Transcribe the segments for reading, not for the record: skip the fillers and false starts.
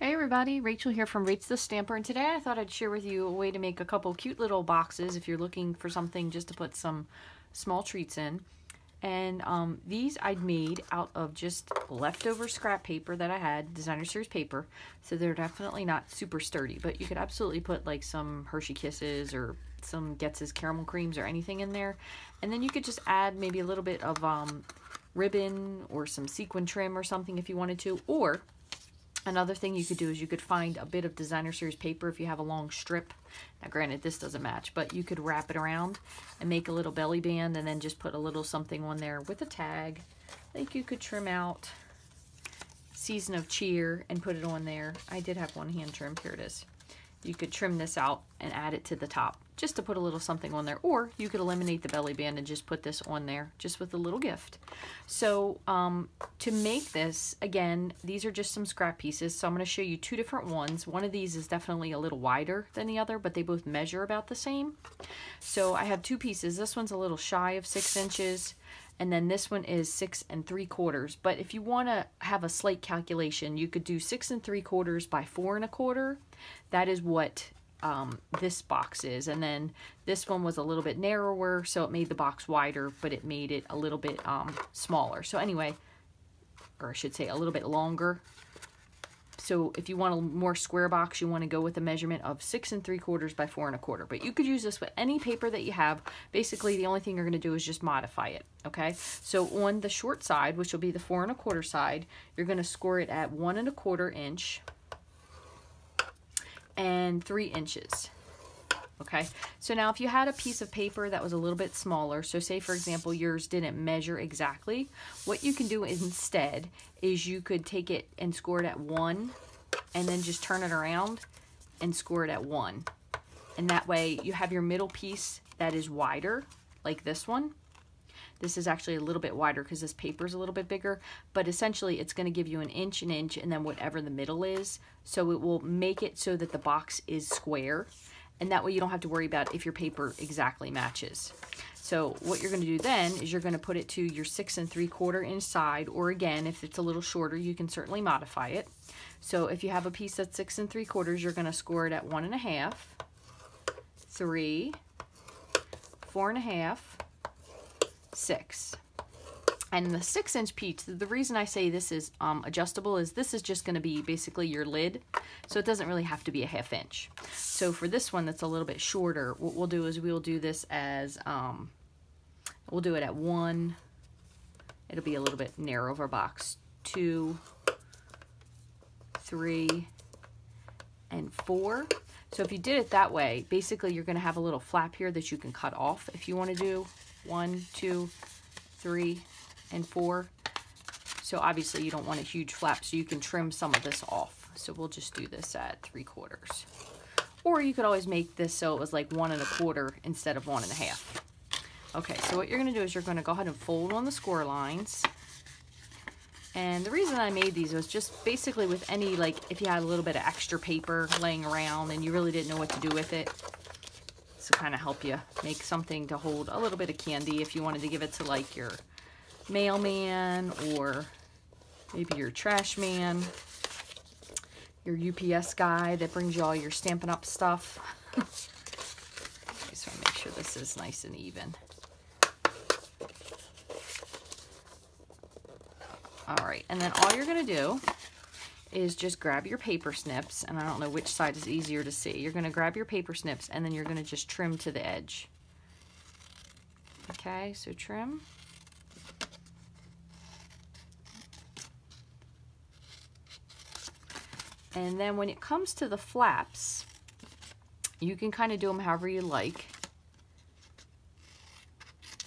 Hey everybody, Rachel here from Rates the Stamper, and today I thought I'd share with you a way to make a couple cute little boxes if you're looking for something just to put some small treats in. And these I'd made out of just leftover scrap paper that I had, designer series paper, so they're definitely not super sturdy, but you could absolutely put like some Hershey Kisses or some Getz's caramel creams or anything in there. And then you could just add maybe a little bit of ribbon or some sequin trim or something if you wanted to, or another thing you could do is you could find a bit of designer series paper if you have a long strip. Now granted this doesn't match, but you could wrap it around and make a little belly band and then just put a little something on there with a tag. Like you could trim out Season of Cheer and put it on there. I did have one hand trim, here it is. You could trim this out and add it to the top just to put a little something on there, or you could eliminate the belly band and just put this on there just with a little gift. So to make this, again, these are just some scrap pieces, so I'm going to show you two different ones. One of these is definitely a little wider than the other, but they both measure about the same. So I have two pieces. This one's a little shy of 6 inches, and then this one is 6 3/4. But if you want to have a slight calculation, you could do 6 3/4 by 4 1/4. That is what this box is. And then this one was a little bit narrower, so it made the box wider, but it made it a little bit smaller. So anyway, or I should say a little bit longer. So if you want a more square box, you want to go with a measurement of 6 3/4 by 4 1/4. But you could use this with any paper that you have. Basically, the only thing you're going to do is just modify it. Okay. So on the short side, which will be the 4 1/4 side, you're going to score it at 1 1/4 inch and 3 inches. Okay, so now if you had a piece of paper that was a little bit smaller, so say for example yours didn't measure exactly, what you can do instead is you could take it and score it at 1 and then just turn it around and score it at 1. And that way you have your middle piece that is wider, like this one. This is actually a little bit wider because this paper is a little bit bigger, but essentially it's going to give you an inch, and then whatever the middle is. So it will make it so that the box is square, and that way you don't have to worry about if your paper exactly matches. So what you're going to do then is you're going to put it to your 6 3/4 inch side, or again, if it's a little shorter, you can certainly modify it. So if you have a piece that's 6 3/4, you're going to score it at 1 1/2, 3, 4 1/2, 6. And the 6 inch piece, the reason I say this is adjustable is this is just going to be basically your lid, so it doesn't really have to be a 1/2 inch. So for this one that's a little bit shorter, what we'll do is we'll do this as we'll do it at 1. It'll be a little bit narrow of our box. 2, 3, and 4. So if you did it that way, basically you're going to have a little flap here that you can cut off if you want to do 1, 2, 3, and 4. So obviously you don't want a huge flap, so you can trim some of this off. So we'll just do this at 3/4. Or you could always make this so it was like 1 1/4 instead of 1 1/2. Okay, so what you're going to do is you're going to go ahead and fold on the score lines. And the reason I made these was just basically with any, like if you had a little bit of extra paper laying around and you really didn't know what to do with it, to kind of help you make something to hold a little bit of candy if you wanted to give it to like your mailman or maybe your trash man, your UPS guy that brings you all your Stampin' Up stuff. Okay, so I make sure this is nice and even. All right, and then all you're going to do is just grab your paper snips, and I don't know which side is easier to see. You're going to grab your paper snips, and then you're going to just trim to the edge. Okay, so trim. And then when it comes to the flaps, you can kind of do them however you like.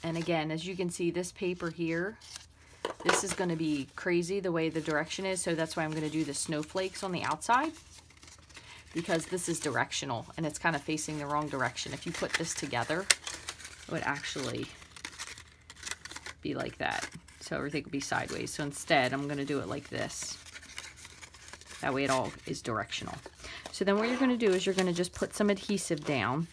And again, as you can see, this paper here, this is going to be crazy the way the direction is, so that's why I'm going to do the snowflakes on the outside, because this is directional and it's kind of facing the wrong direction. If you put this together, it would actually be like that. So everything would be sideways. So instead, I'm going to do it like this. That way it all is directional. So then what you're going to do is you're going to just put some adhesive down.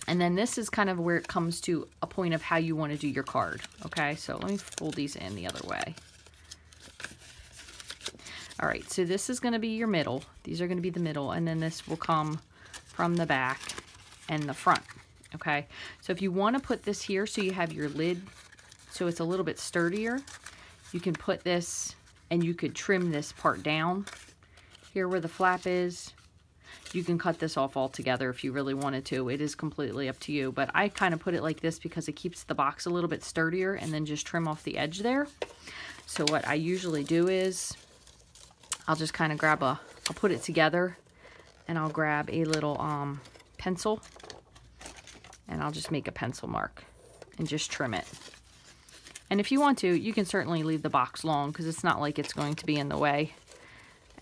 And then this is kind of where it comes to a point of how you want to do your card. Okay, so let me fold these in the other way. All right, so this is going to be your middle. These are going to be the middle, and then this will come from the back and the front. Okay, so if you want to put this here so you have your lid so it's a little bit sturdier, you can put this and you could trim this part down here where the flap is. You can cut this off altogether if you really wanted to. It is completely up to you, but I kind of put it like this because it keeps the box a little bit sturdier, and then just trim off the edge there. So what I usually do is I'll just kind of grab I'll put it together, and I'll grab a little pencil, and I'll just make a pencil mark and just trim it. And if you want to, you can certainly leave the box long because it's not like it's going to be in the way.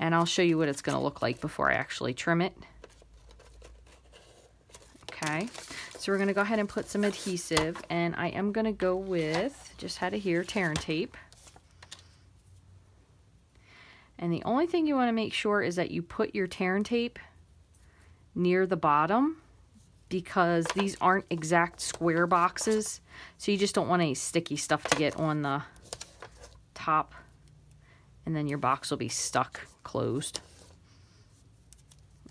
And I'll show you what it's going to look like before I actually trim it. Okay, so we're going to go ahead and put some adhesive, and I am going to go with, just had it here, tear and tape. And the only thing you want to make sure is that you put your tear and tape near the bottom, because these aren't exact square boxes, so you just don't want any sticky stuff to get on the top, and then your box will be stuck closed,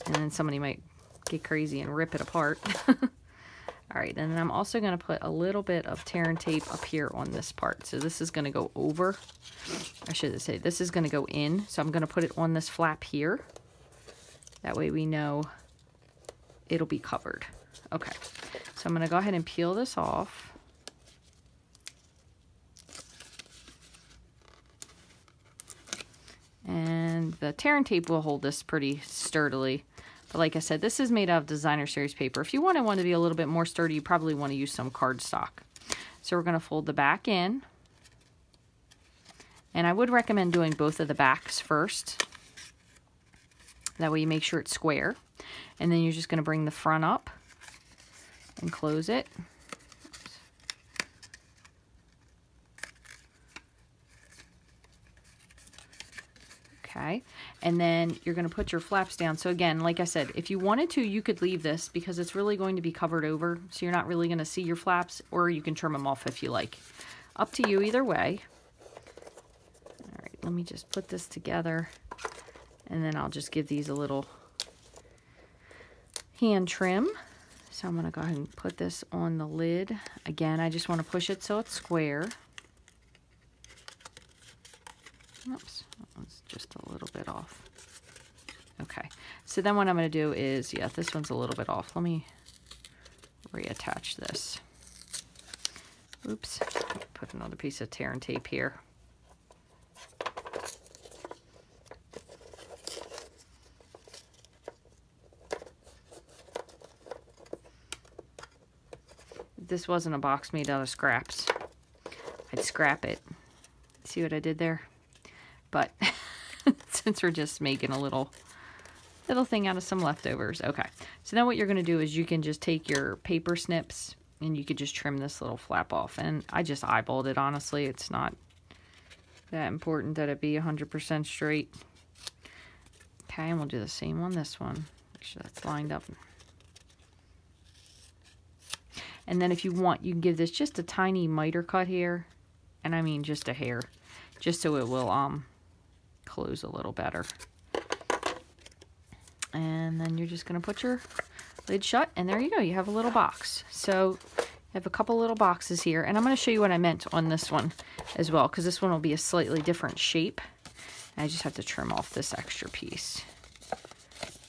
and then somebody might get crazy and rip it apart. All right, and then I'm also going to put a little bit of tear and tape up here on this part. So this is going to go over, I should say this is going to go in, so I'm going to put it on this flap here. That way we know it'll be covered. Okay, so I'm going to go ahead and peel this off. And the tear and tape will hold this pretty sturdily. But like I said, this is made out of designer series paper. If you wanted one to be a little bit more sturdy, you probably want to use some cardstock. So we're going to fold the back in. And I would recommend doing both of the backs first. That way you make sure it's square. And then you're just going to bring the front up and close it. Okay, and then you're going to put your flaps down. So again, like I said, if you wanted to, you could leave this because it's really going to be covered over, so you're not really going to see your flaps, or you can trim them off if you like. Up to you either way. All right, let me just put this together, and then I'll just give these a little hand trim. So I'm going to go ahead and put this on the lid. Again, I just want to push it so it's square. Oops, that one's just a little bit off. Okay, so then what I'm going to do is, yeah, this one's a little bit off. Let me reattach this. Oops, put another piece of tear and tape here. If this wasn't a box made out of scraps, I'd scrap it. See what I did there? But since we're just making a little thing out of some leftovers. Okay, so then what you're going to do is you can just take your paper snips and you could just trim this little flap off. And I just eyeballed it, honestly. It's not that important that it be 100% straight. Okay, and we'll do the same on this one. Make sure that's lined up. And then if you want, you can give this just a tiny miter cut here. And I mean just a hair. Just so it will close a little better. And then you're just going to put your lid shut, and there you go. You have a little box. So I have a couple little boxes here, and I'm going to show you what I meant on this one as well, because this one will be a slightly different shape. And I just have to trim off this extra piece.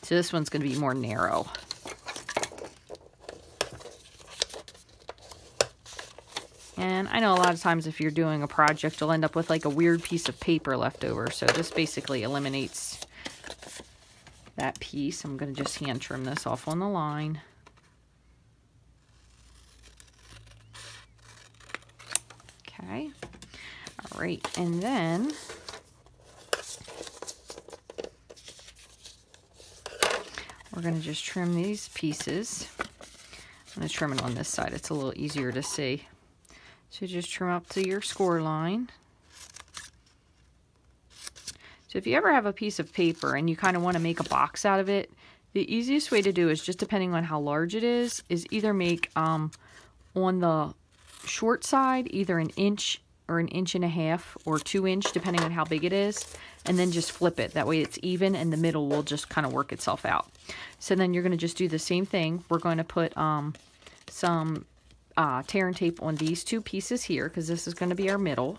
So this one's going to be more narrow. And I know a lot of times if you're doing a project, you'll end up with like a weird piece of paper left over. So this basically eliminates that piece. I'm going to just hand trim this off on the line. Okay. All right. And then we're going to just trim these pieces. I'm going to trim it on this side. It's a little easier to see. So just trim up to your score line. So if you ever have a piece of paper and you kind of want to make a box out of it, the easiest way to do is, just depending on how large it is either make on the short side either 1 inch or 1.5 inches or 2 inch, depending on how big it is, and then just flip it. That way it's even and the middle will just kind of work itself out. So then you're going to just do the same thing. We're going to put some tear and tape on these 2 pieces here, because this is going to be our middle.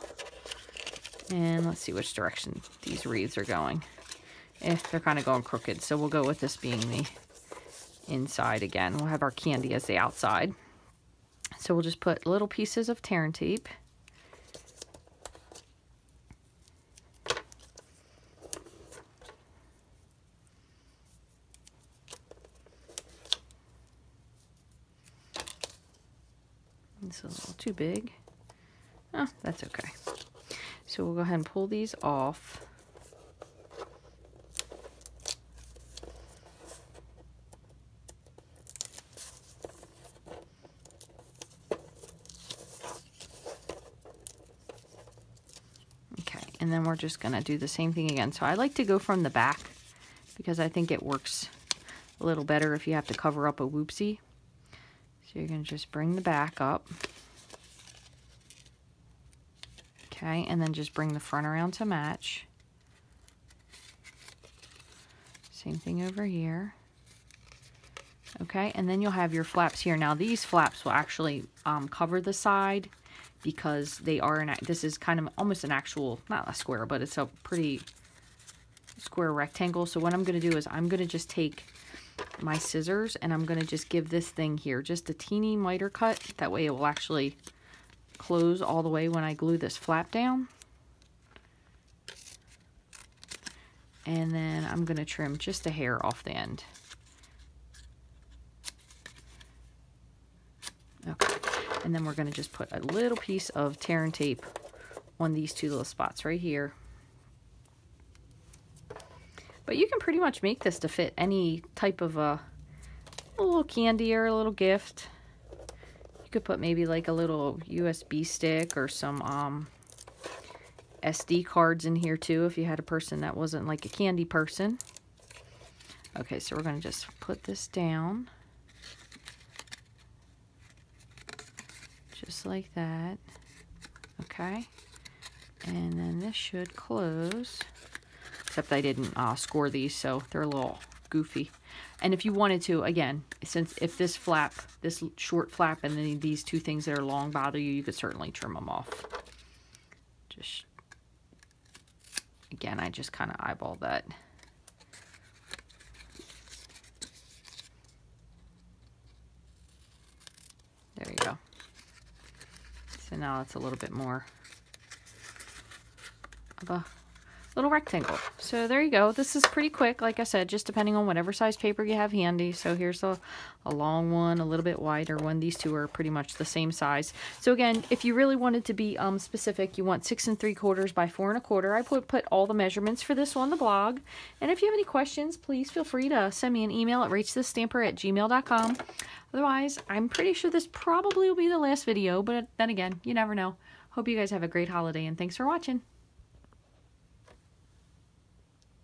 And let's see which direction these wreaths are going. They're kind of going crooked, so we'll go with this being the inside again. We'll have our candy as the outside. So we'll just put little pieces of tear and tape. This is a little too big. Oh, that's okay. So we'll go ahead and pull these off. Okay, and then we're just going to do the same thing again. So I like to go from the back because I think it works a little better if you have to cover up a whoopsie. So you're going to just bring the back up. Okay, and then just bring the front around to match. Same thing over here. Okay, and then you'll have your flaps here. Now these flaps will actually cover the side because they are this is kind of almost an actual, not a square, but it's a pretty square rectangle. So what I'm going to do is I'm going to just take my scissors and I'm going to just give this thing here just a teeny miter cut. That way it will actually close all the way when I glue this flap down. And then I'm going to trim just a hair off the end. Okay, and then we're going to just put a little piece of tear and tape on these 2 little spots right here. But you can pretty much make this to fit any type of a little candy or a little gift. You could put maybe like a little USB stick or some SD cards in here too if you had a person that wasn't like a candy person. Okay, so we're going to just put this down. Just like that. Okay. And then this should close. Except I didn't score these, so they're a little goofy. And if you wanted to, again, since if this flap, this short flap, and then these 2 things that are long bother you, you could certainly trim them off. Just, again, I just kind of eyeball that. There you go. So now it's a little bit more of a little rectangle. So there you go. This is pretty quick, like I said, just depending on whatever size paper you have handy. So here's a long one, a little bit wider one. These 2 are pretty much the same size. So again, if you really wanted to be specific, you want 6 3/4 by 4 1/4. I put all the measurements for this on the blog. And if you have any questions, please feel free to send me an email at reachthestamper@gmail.com. Otherwise, I'm pretty sure this probably will be the last video, but then again, you never know. Hope you guys have a great holiday, and thanks for watching.